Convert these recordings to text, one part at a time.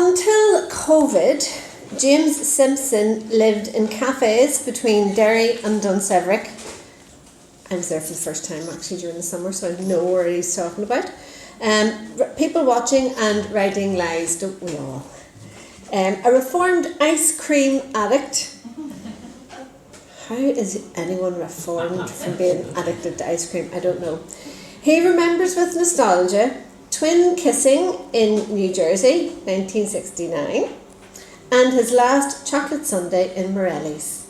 Until COVID, James Simpson lived in cafes between Derry and Dunseverick. I was there for the first time actually during the summer, so I know what he's talking about. People watching and writing lies, don't we all? A reformed ice cream addict. How is anyone reformed from being addicted to ice cream? I don't know. He remembers with nostalgia twin kissing in New Jersey, 1969, and his last chocolate sundae in Morelli's.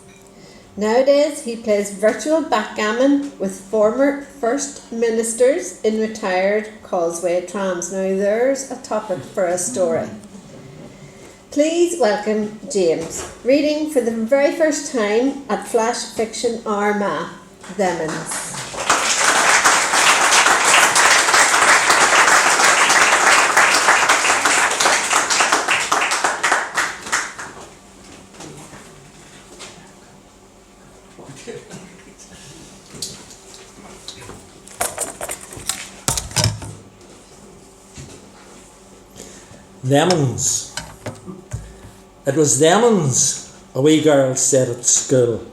Nowadays, he plays virtual backgammon with former First Ministers in retired Causeway trams. Now, there's a topic for a story. Please welcome James, reading for the very first time at Flash Fiction Armagh, Themuns. Themuns. It was Themuns, a wee girl said at school.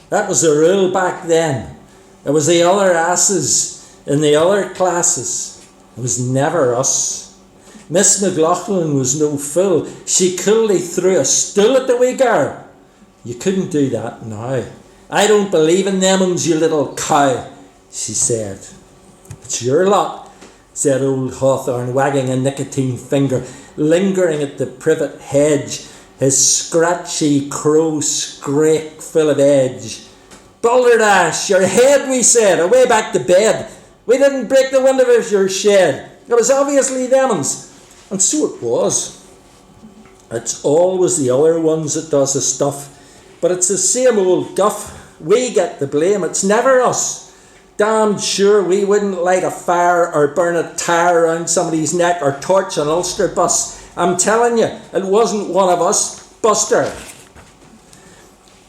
That was the rule back then. It was the other asses in the other classes. It was never us. Miss McLaughlin was no fool. She coolly threw a stool at the wee girl. You couldn't do that now. I don't believe in Themuns, you little cow, she said. It's your lot, said old Hawthorne, wagging a nicotine finger, lingering at the privet hedge, his scratchy crow scrake full of edge. Balderdash, your head, we said, away back to bed. We didn't break the window of your shed. It was obviously Themuns. And so it was. It's always the other ones that does the stuff. But it's the same old guff. We get the blame. It's never us. Damned sure we wouldn't light a fire or burn a tire around somebody's neck or torch an Ulster bus. I'm telling you, it wasn't one of us. Buster.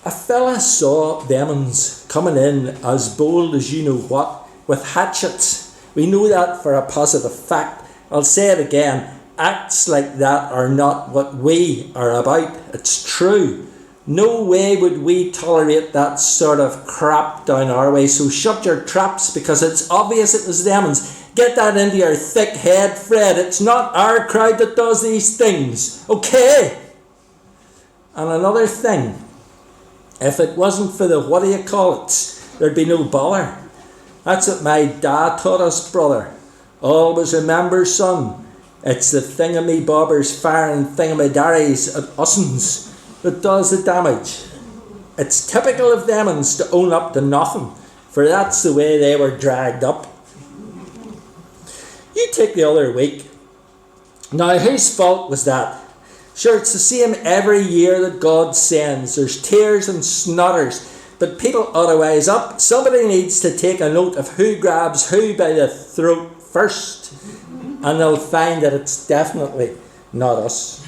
A fella saw Themuns coming in as bold as you know what, with hatchets. We know that for a positive fact. I'll say it again. Acts like that are not what we are about. It's true. No way would we tolerate that sort of crap down our way. So shut your traps, because it's obvious it was Themuns. Get that into your thick head, Fred. It's not our crowd that does these things. Okay? And another thing. If it wasn't for the what-do-you-call-it, there'd be no bother. That's what my dad taught us, brother. Always remember, son, it's the thingamy-bobbers firing thingamy-darries at us'ns that does the damage. It's typical of Themuns to own up to nothing, for that's the way they were dragged up. You take the other week. Now, whose fault was that? Sure, it's the same every year that God sends. There's tears and snutters, but people ought to wise up. Somebody needs to take a note of who grabs who by the throat first, and they'll find that it's definitely not us.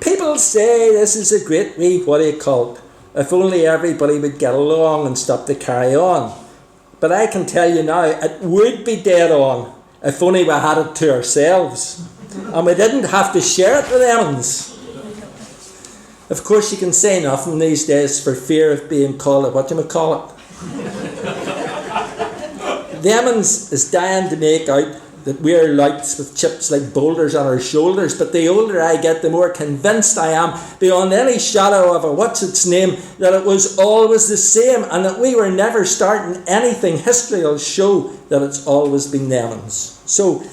People say this is a great wee what-do-you-call-it, if only everybody would get along and stop to carry on. But I can tell you now, it would be dead on if only we had it to ourselves. And we didn't have to share it with Themuns. Of course, you can say nothing these days for fear of being called a whatchamacallit. Themuns is dying to make out that we're lights with chips like boulders on our shoulders, but the older I get, the more convinced I am, beyond any shadow of a what's-its-name, that it was always the same, and that we were never starting anything. History will show that it's always been Themuns. So,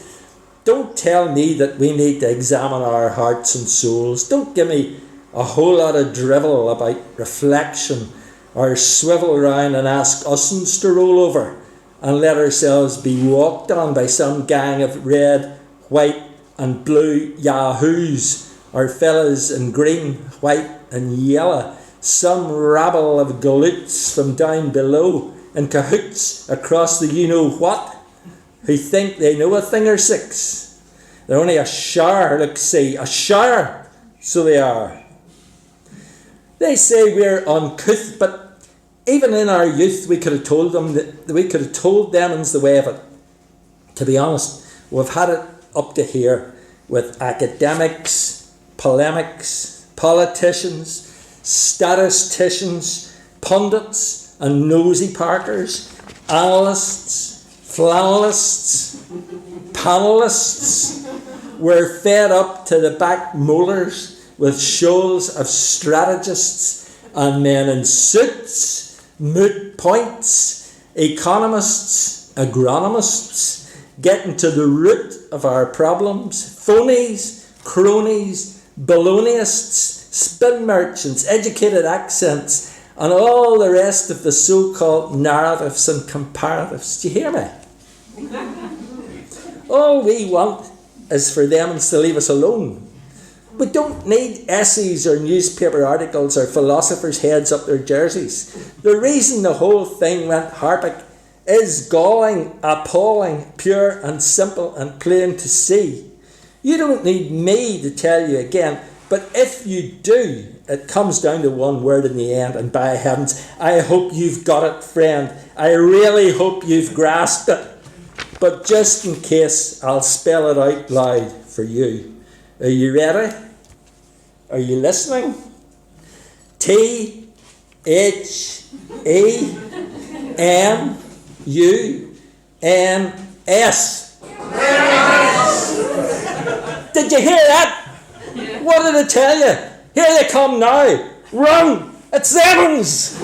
don't tell me that we need to examine our hearts and souls. Don't give me a whole lot of drivel about reflection, or swivel round and ask us'ns to roll over and let ourselves be walked on by some gang of red, white and blue yahoos, or fellas in green, white and yellow, some rabble of galoots from down below, in cahoots across the you-know-what, who think they know a thing or six. They're only a shower, look, see, a shower, so they are. They say we're uncouth, but even in our youth, we could have told them Themuns the way of it. To be honest, we've had it up to here. with academics, polemics, politicians, statisticians, pundits and nosy parkers, analysts, flannelists, panelists. We're fed up to the back molars with shoals of strategists and men in suits, moot points, economists, agronomists, getting to the root of our problems, phonies, cronies, balonyists, spin merchants, educated accents, and all the rest of the so-called narratives and comparatives. Do you hear me? All we want is for them to leave us alone. We don't need essays or newspaper articles or philosophers' heads up their jerseys. The reason the whole thing went harpic is galling, appalling, pure and simple and plain to see. You don't need me to tell you again, but if you do, it comes down to one word in the end, and by heavens, I hope you've got it, friend. I really hope you've grasped it. But just in case, I'll spell it out loud for you. Are you ready? Are you listening? Themuns. Did you hear that? What did I tell you? Here they come now. Run! It's Themuns!